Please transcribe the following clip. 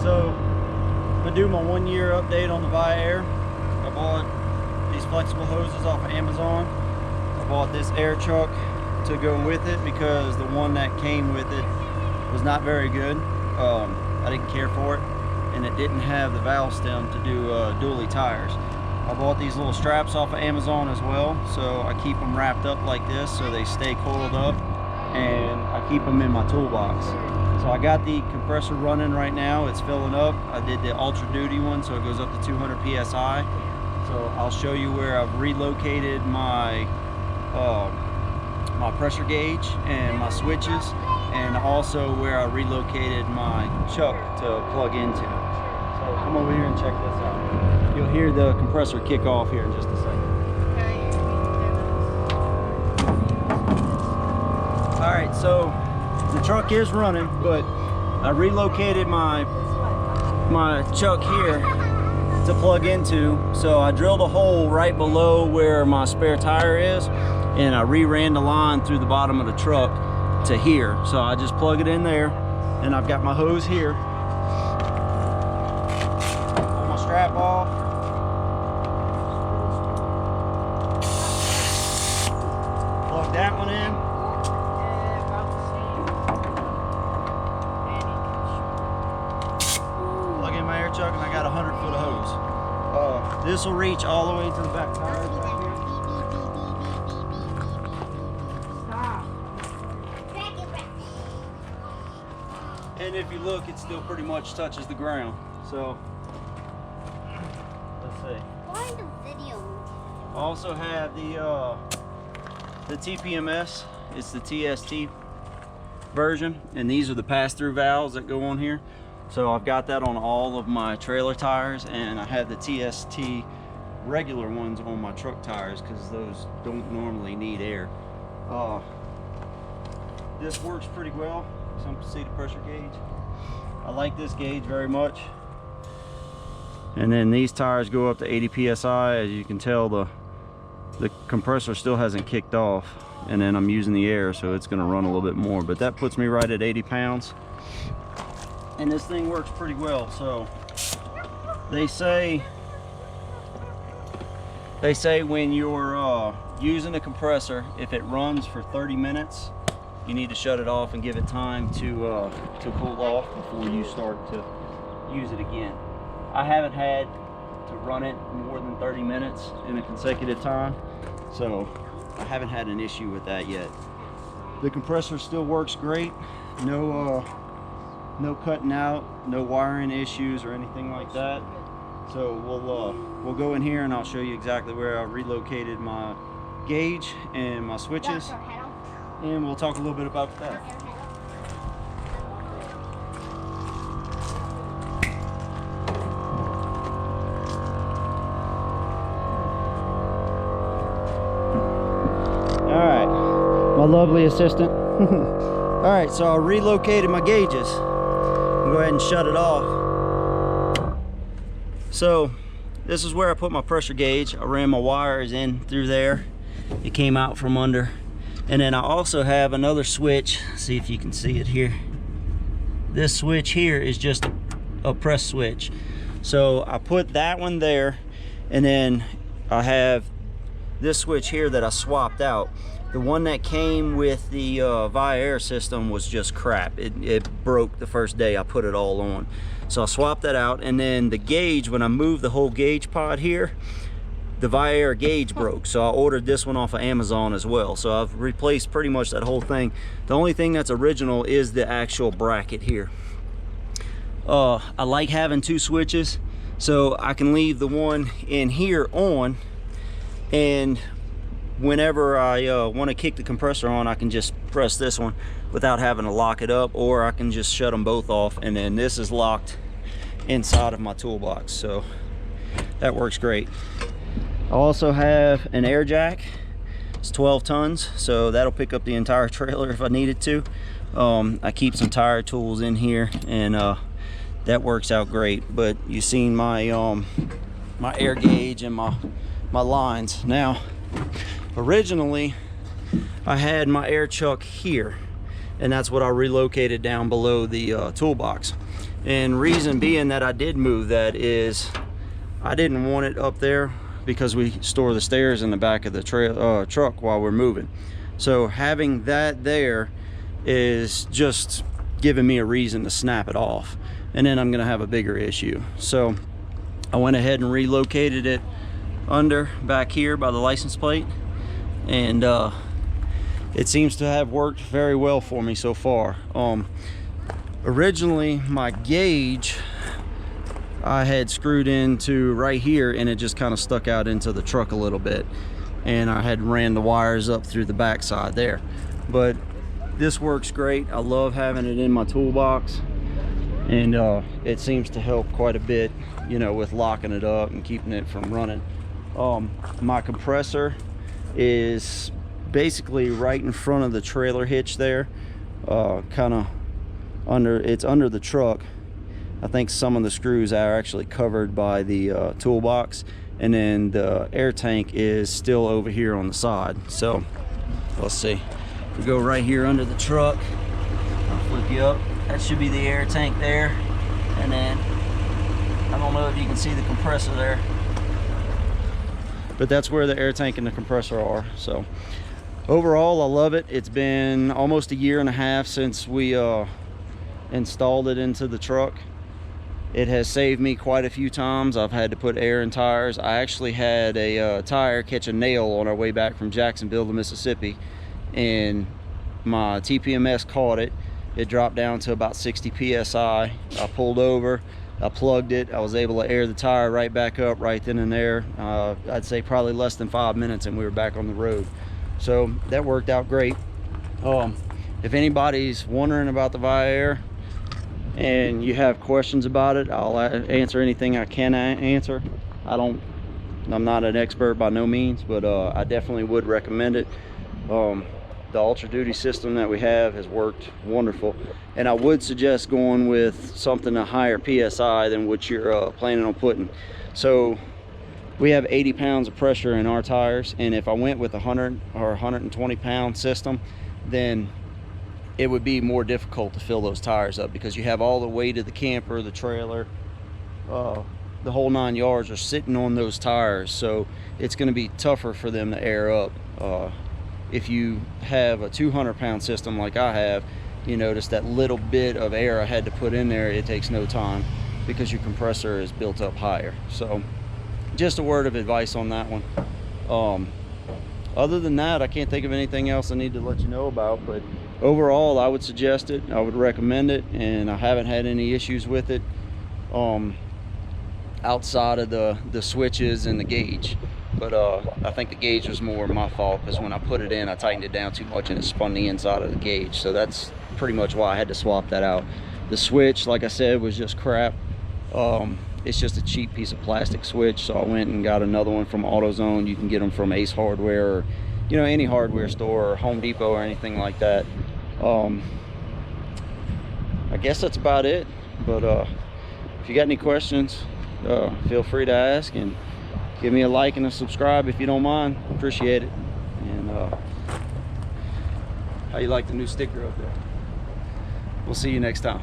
So I'm gonna do my 1 year update on the Viair. I bought these flexible hoses off of Amazon. I bought this air chuck to go with it because the one that came with it was not very good. I didn't care for it, and it didn't have the valve stem to do dually tires. I bought these little straps off of Amazon as well, so I keep them wrapped up like this so they stay coiled up, and I keep them in my toolbox. So I got the compressor running right now. It's filling up. I did the ultra duty one, so it goes up to 200 psi. So I'll show you where I've relocated my my pressure gauge and my switches, and also where I relocated my chuck to plug into. So come over here and check this out. You'll hear the compressor kick off here in just a second. All right, so the truck is running, but I relocated my chuck here to plug into. So I drilled a hole right below where my spare tire is, and I re-ran the line through the bottom of the truck to here. So I just plug it in there, and I've got my hose here. Pull my strap off. Plug that one in. Plug in my air chuck, and I got 100 foot of hose. This will reach all the way to the back tires right here. And if you look, it still pretty much touches the ground. So let's see. Why the video? I also have the TPMS. It's the TST version, and these are the pass-through valves that go on here. So I've got that on all of my trailer tires, and I have the TST regular ones on my truck tires because those don't normally need air. This works pretty well. Some can see the pressure gauge. I like this gauge very much. And then these tires go up to 80 psi. As you can tell, the compressor still hasn't kicked off, and then I'm using the air, so it's going to run a little bit more, but that puts me right at 80 pounds. And this thing works pretty well. So they say when you're using a compressor, if it runs for 30 minutes, you need to shut it off and give it time to cool off before you start to use it again. I haven't had to run it more than 30 minutes in a consecutive time, so I haven't had an issue with that yet. The compressor still works great. No cutting out, no wiring issues or anything like that. So we'll go in here and I'll show you exactly where I relocated my gauge and my switches, and we'll talk a little bit about that. All right, my lovely assistant. All right, so I relocated my gauges. I'll go ahead and shut it off. So this is where I put my pressure gauge. I ran my wires in through there. It came out from under. And then I also have another switch. See if you can see it here. This switch here is just a press switch. So I put that one there, and then I have this switch here that I swapped out. The one that came with the Viair system was just crap. It broke the first day I put it all on. So I swapped that out, and then the gauge, when I moved the whole gauge pod here, the Viair gauge broke, so I ordered this one off of Amazon as well. So I've replaced pretty much that whole thing. The only thing that's original is the actual bracket here. I like having two switches, so I can leave the one in here on, and whenever I want to kick the compressor on, I can just press this one without having to lock it up, or I can just shut them both off, and then this is locked inside of my toolbox, so that works great. I also have an air jack. It's 12 tons, so that'll pick up the entire trailer if I needed to. I keep some tire tools in here, and that works out great. But you've seen my my air gauge and my lines. Now, originally I had my air chuck here, and that's what I relocated down below the toolbox. And reason being that I did move that is I didn't want it up there because we store the stairs in the back of the truck while we're moving. So having that there is just giving me a reason to snap it off, and then I'm gonna have a bigger issue. So I went ahead and relocated it under back here by the license plate, and it seems to have worked very well for me so far. Originally my gauge I had screwed into right here, and it just kind of stuck out into the truck a little bit, and I had ran the wires up through the back side there. But this works great. I love having it in my toolbox, and it seems to help quite a bit, you know, with locking it up and keeping it from running. My compressor is basically right in front of the trailer hitch there, kind of it's under the truck. I think some of the screws are actually covered by the toolbox, and then the air tank is still over here on the side. So let's see, if we go right here under the truck, I'll flip you up, that should be the air tank there, and then I don't know if you can see the compressor there, but that's where the air tank and the compressor are. So overall I love it. It's been almost a year and a half since we installed it into the truck. It has saved me quite a few times. I've had to put air in tires. I actually had a tire catch a nail on our way back from Jacksonville to Mississippi, and my TPMS caught it. It dropped down to about 60 psi. I pulled over, I plugged it, I was able to air the tire right back up right then and there. I'd say probably less than 5 minutes and we were back on the road. So that worked out great. If anybody's wondering about the Viair and you have questions about it, I'll answer anything I can answer. I'm not an expert by no means, but I definitely would recommend it. The Ultra Duty system that we have has worked wonderful, and I would suggest going with something a higher PSI than what you're planning on putting. So we have 80 pounds of pressure in our tires, and if I went with 100 or 120 pound system, then it would be more difficult to fill those tires up, because you have all the weight of the camper, the trailer, the whole 9 yards are sitting on those tires. So it's going to be tougher for them to air up. If you have a 200 pound system like I have, you notice that little bit of air I had to put in there, it takes no time because your compressor is built up higher. So just a word of advice on that one. Other than that, I can't think of anything else I need to let you know about, but overall I would suggest it, I would recommend it, and I haven't had any issues with it outside of the switches and the gauge. But I think the gauge was more my fault, because when I put it in I tightened it down too much and it spun the inside of the gauge, so that's pretty much why I had to swap that out. The switch, like I said, was just crap. It's just a cheap piece of plastic switch, so I went and got another one from AutoZone. You can get them from Ace Hardware, or you know, any hardware store, or Home Depot or anything like that. I guess that's about it, but if you got any questions, feel free to ask, and give me a like and a subscribe if you don't mind. Appreciate it. And how you like the new sticker up there? We'll see you next time.